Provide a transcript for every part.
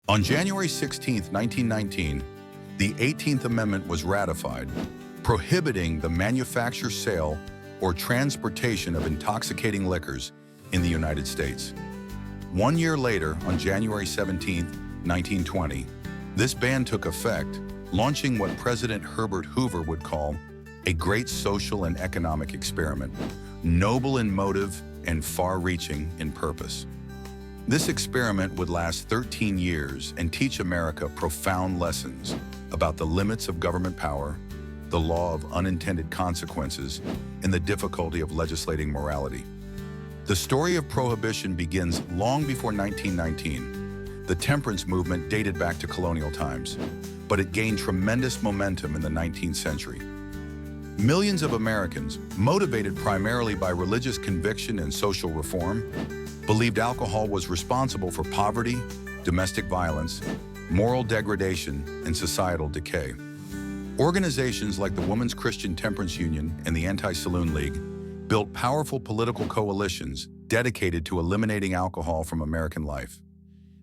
On January 16, 1919, the 18th Amendment was ratified, prohibiting the manufacture, sale, or transportation of intoxicating liquors in the United States. 1 year later, on January 17, 1920, this ban took effect, launching what President Herbert Hoover would call a great social and economic experiment, noble in motive and far-reaching in purpose. This experiment would last 13 years and teach America profound lessons about the limits of government power, the law of unintended consequences, and the difficulty of legislating morality. The story of Prohibition begins long before 1919. The temperance movement dated back to colonial times, but it gained tremendous momentum in the 19th century. Millions of Americans, motivated primarily by religious conviction and social reform, believed alcohol was responsible for poverty, domestic violence, moral degradation, and societal decay. Organizations like the Women's Christian Temperance Union and the Anti-Saloon League built powerful political coalitions dedicated to eliminating alcohol from American life.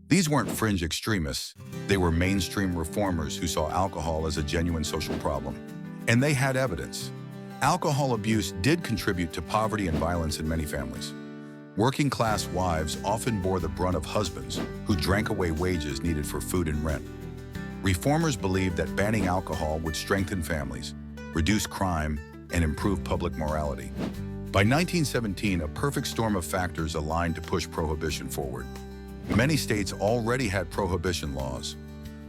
These weren't fringe extremists, they were mainstream reformers who saw alcohol as a genuine social problem. And they had evidence. Alcohol abuse did contribute to poverty and violence in many families. Working-class wives often bore the brunt of husbands who drank away wages needed for food and rent. Reformers believed that banning alcohol would strengthen families, reduce crime, and improve public morality. By 1917, a perfect storm of factors aligned to push Prohibition forward. Many states already had prohibition laws.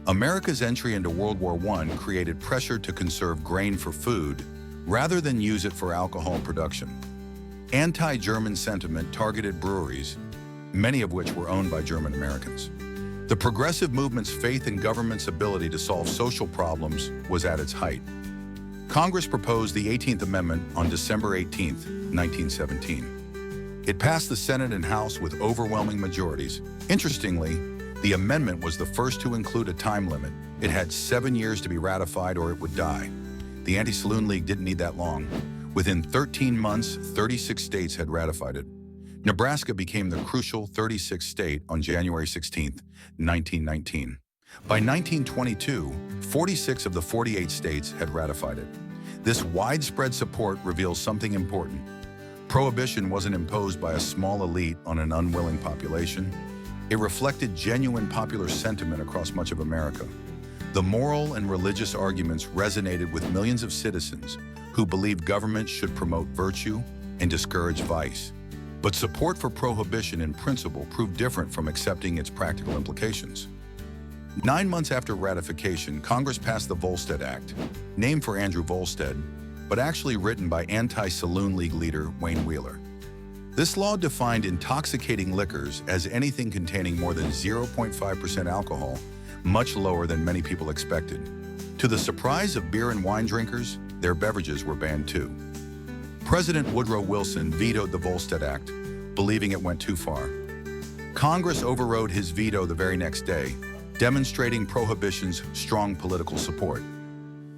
America's entry into World War I created pressure to conserve grain for food rather than use it for alcohol production. Anti-German sentiment targeted breweries, many of which were owned by German Americans. The progressive movement's faith in government's ability to solve social problems was at its height. Congress proposed the 18th Amendment on December 18, 1917. It passed the Senate and House with overwhelming majorities. Interestingly, the amendment was the first to include a time limit. It had 7 years to be ratified or it would die. The Anti-Saloon League didn't need that long. Within 13 months, 36 states had ratified it. Nebraska became the crucial 36th state on January 16, 1919. By 1922, 46 of the 48 states had ratified it. This widespread support reveals something important. Prohibition wasn't imposed by a small elite on an unwilling population. It reflected genuine popular sentiment across much of America. The moral and religious arguments resonated with millions of citizens who believed government should promote virtue and discourage vice. But support for prohibition in principle proved different from accepting its practical implications. 9 months after ratification, Congress passed the Volstead Act, named for Andrew Volstead, but actually written by Anti-Saloon League leader Wayne Wheeler. This law defined intoxicating liquors as anything containing more than 0.5% alcohol, much lower than many people expected. To the surprise of beer and wine drinkers, their beverages were banned too. President Woodrow Wilson vetoed the Volstead Act, believing it went too far. Congress overrode his veto the very next day, demonstrating Prohibition's strong political support.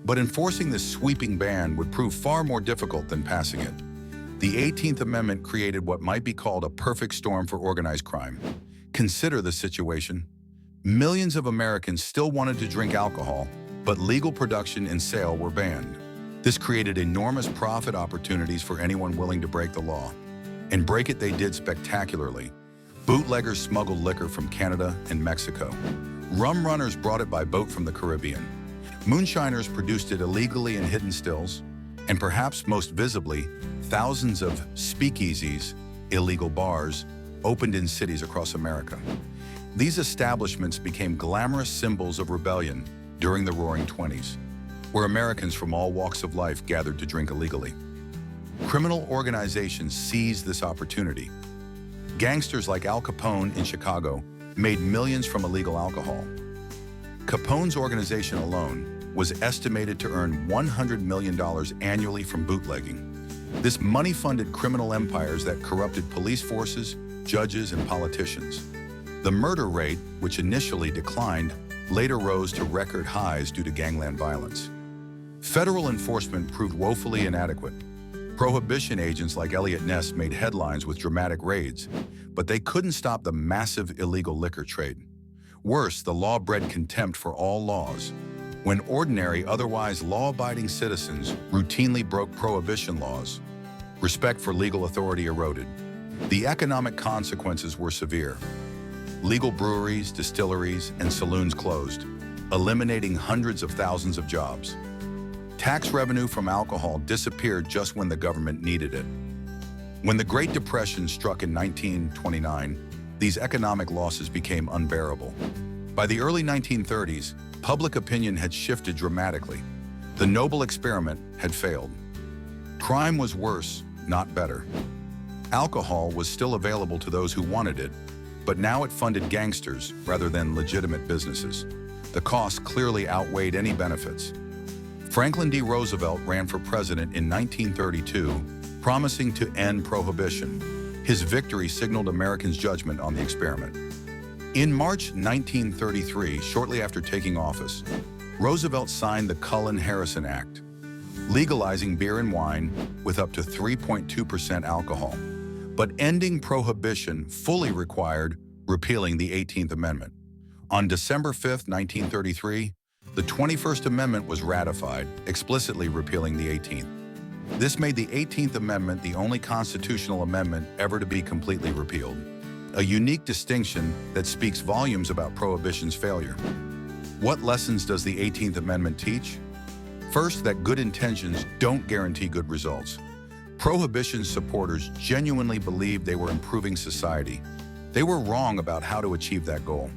But enforcing this sweeping ban would prove far more difficult than passing it. The 18th Amendment created what might be called a perfect storm for organized crime. Consider the situation. Millions of Americans still wanted to drink alcohol, but legal production and sale were banned. This created enormous profit opportunities for anyone willing to break the law. And break it they did spectacularly. Bootleggers smuggled liquor from Canada and Mexico. Rum runners brought it by boat from the Caribbean. Moonshiners produced it illegally in hidden stills. And perhaps most visibly, thousands of speakeasies, illegal bars, opened in cities across America. These establishments became glamorous symbols of rebellion during the Roaring '20s, where Americans from all walks of life gathered to drink illegally. Criminal organizations seized this opportunity. Gangsters like Al Capone in Chicago made millions from illegal alcohol. Capone's organization alone was estimated to earn $100 million annually from bootlegging. This money funded criminal empires that corrupted police forces, judges, and politicians. The murder rate, which initially declined, later rose to record highs due to gangland violence. Federal enforcement proved woefully inadequate. Prohibition agents like Eliot Ness made headlines with dramatic raids, but they couldn't stop the massive illegal liquor trade. Worse, the law bred contempt for all laws. When ordinary, otherwise law-abiding citizens routinely broke prohibition laws, respect for legal authority eroded. The economic consequences were severe. Legal breweries, distilleries, and saloons closed, eliminating hundreds of thousands of jobs. Tax revenue from alcohol disappeared just when the government needed it. When the Great Depression struck in 1929, these economic losses became unbearable. By the early 1930s, public opinion had shifted dramatically. The noble experiment had failed. Crime was worse, not better. Alcohol was still available to those who wanted it, but now it funded gangsters rather than legitimate businesses. The costs clearly outweighed any benefits. Franklin D. Roosevelt ran for president in 1932, promising to end prohibition. His victory signaled Americans' judgment on the experiment. In March 1933, shortly after taking office, Roosevelt signed the Cullen-Harrison Act, legalizing beer and wine with up to 3.2% alcohol. But ending prohibition fully required repealing the 18th Amendment. On December 5, 1933, the 21st Amendment was ratified, explicitly repealing the 18th. This made the 18th Amendment the only constitutional amendment ever to be completely repealed, a unique distinction that speaks volumes about prohibition's failure. What lessons does the 18th Amendment teach? First, that good intentions don't guarantee good results. Prohibition supporters genuinely believed they were improving society. They were wrong about how to achieve that goal.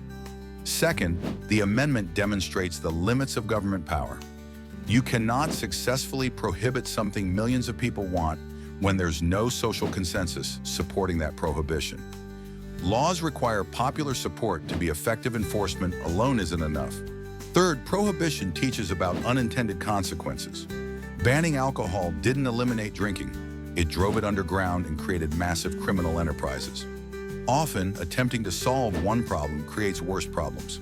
Second, the amendment demonstrates the limits of government power. You cannot successfully prohibit something millions of people want when there's no social consensus supporting that prohibition. Laws require popular support to be effective. Enforcement alone isn't enough. Third, prohibition teaches about unintended consequences. Banning alcohol didn't eliminate drinking. It drove it underground and created massive criminal enterprises. Often, attempting to solve one problem creates worse problems.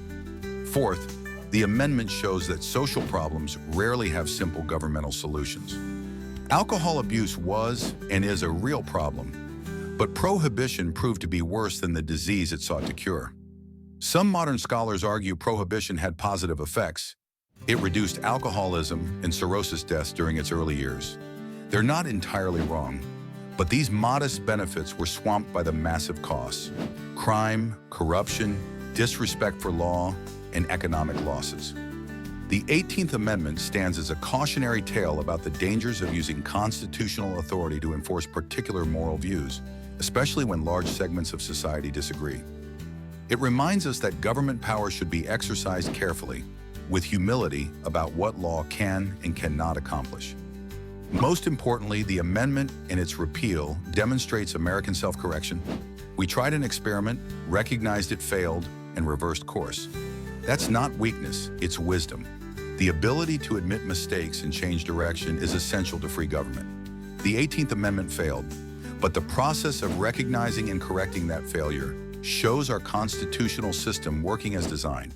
Fourth, the amendment shows that social problems rarely have simple governmental solutions. Alcohol abuse was and is a real problem, but prohibition proved to be worse than the disease it sought to cure. Some modern scholars argue prohibition had positive effects. It reduced alcoholism and cirrhosis deaths during its early years. They're not entirely wrong, but these modest benefits were swamped by the massive costs: crime, corruption, disrespect for law, and economic losses. The 18th Amendment stands as a cautionary tale about the dangers of using constitutional authority to enforce particular moral views, especially when large segments of society disagree. It reminds us that government power should be exercised carefully, with humility about what law can and cannot accomplish. Most importantly, the amendment and its repeal demonstrates American self-correction. We tried an experiment, recognized it failed, and reversed course. That's not weakness, it's wisdom. The ability to admit mistakes and change direction is essential to free government. The 18th Amendment failed, but the process of recognizing and correcting that failure shows our constitutional system working as designed.